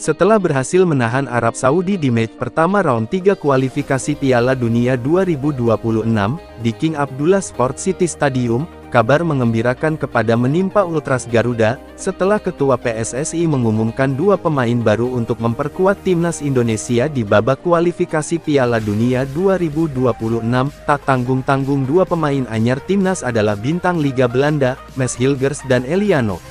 Setelah berhasil menahan Arab Saudi di match pertama round 3 kualifikasi Piala Dunia 2026, di King Abdullah Sport City Stadium, kabar mengembirakan kepada menimpa Ultras Garuda, setelah Ketua PSSI mengumumkan 2 pemain baru untuk memperkuat Timnas Indonesia di babak kualifikasi Piala Dunia 2026. Tak tanggung-tanggung 2 pemain anyar Timnas adalah bintang Liga Belanda, Mads Hilgers dan Eliano.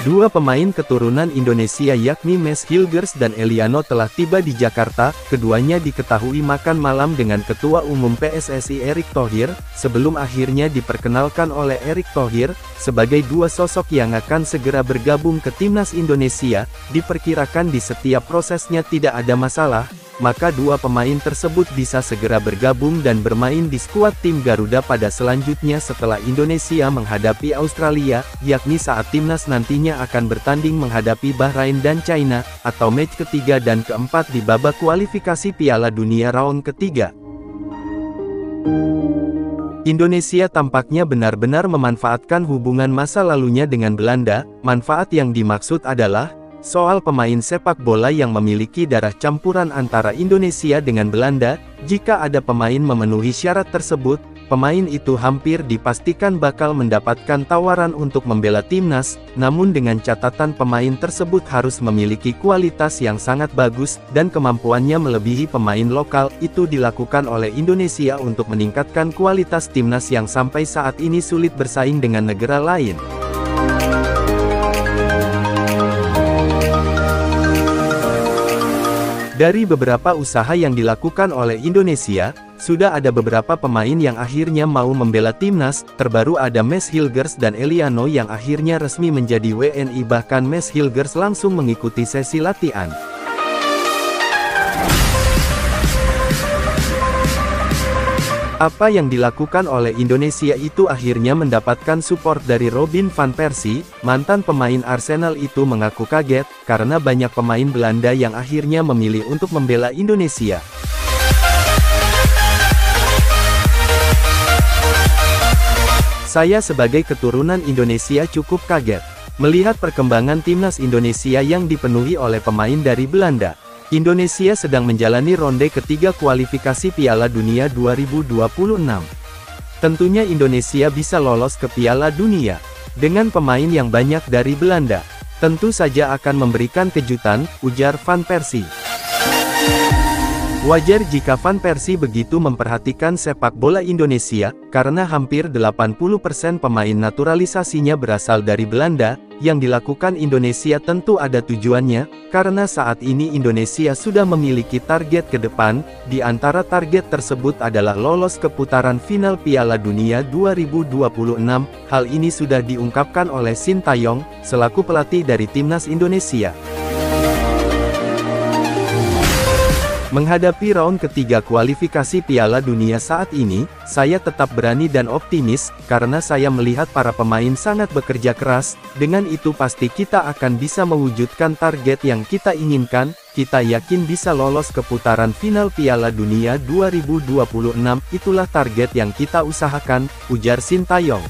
2 pemain keturunan Indonesia yakni Mads Hilgers dan Eliano telah tiba di Jakarta. Keduanya diketahui makan malam dengan Ketua Umum PSSI Erick Thohir, sebelum akhirnya diperkenalkan oleh Erick Thohir, sebagai 2 sosok yang akan segera bergabung ke Timnas Indonesia. Diperkirakan di setiap prosesnya tidak ada masalah, maka 2 pemain tersebut bisa segera bergabung dan bermain di skuad tim Garuda pada selanjutnya setelah Indonesia menghadapi Australia, yakni saat Timnas nantinya akan bertanding menghadapi Bahrain dan China, atau match ketiga dan keempat di babak kualifikasi Piala Dunia round ketiga. Indonesia tampaknya benar-benar memanfaatkan hubungan masa lalunya dengan Belanda. Manfaat yang dimaksud adalah soal pemain sepak bola yang memiliki darah campuran antara Indonesia dengan Belanda. Jika ada pemain memenuhi syarat tersebut, pemain itu hampir dipastikan bakal mendapatkan tawaran untuk membela timnas, namun dengan catatan pemain tersebut harus memiliki kualitas yang sangat bagus, dan kemampuannya melebihi pemain lokal. Itu dilakukan oleh Indonesia untuk meningkatkan kualitas timnas yang sampai saat ini sulit bersaing dengan negara lain. Dari beberapa usaha yang dilakukan oleh Indonesia, sudah ada beberapa pemain yang akhirnya mau membela timnas. Terbaru ada Mads Hilgers dan Eliano yang akhirnya resmi menjadi WNI, bahkan Mads Hilgers langsung mengikuti sesi latihan. Apa yang dilakukan oleh Indonesia itu akhirnya mendapatkan support dari Robin van Persie. Mantan pemain Arsenal itu mengaku kaget, karena banyak pemain Belanda yang akhirnya memilih untuk membela Indonesia. Saya sebagai keturunan Indonesia cukup kaget melihat perkembangan timnas Indonesia yang dipenuhi oleh pemain dari Belanda. Indonesia sedang menjalani ronde ketiga kualifikasi Piala Dunia 2026. Tentunya Indonesia bisa lolos ke Piala Dunia dengan pemain yang banyak dari Belanda. Tentu saja akan memberikan kejutan, ujar Van Persie. Wajar jika Van Persie begitu memperhatikan sepak bola Indonesia, karena hampir 80% pemain naturalisasinya berasal dari Belanda. Yang dilakukan Indonesia tentu ada tujuannya, karena saat ini Indonesia sudah memiliki target ke depan. Di antara target tersebut adalah lolos ke putaran final Piala Dunia 2026. Hal ini sudah diungkapkan oleh Sintayong, selaku pelatih dari timnas Indonesia. Menghadapi round ketiga kualifikasi Piala Dunia saat ini, saya tetap berani dan optimis, karena saya melihat para pemain sangat bekerja keras. Dengan itu pasti kita akan bisa mewujudkan target yang kita inginkan. Kita yakin bisa lolos ke putaran final Piala Dunia 2026, itulah target yang kita usahakan, ujar Sintayong.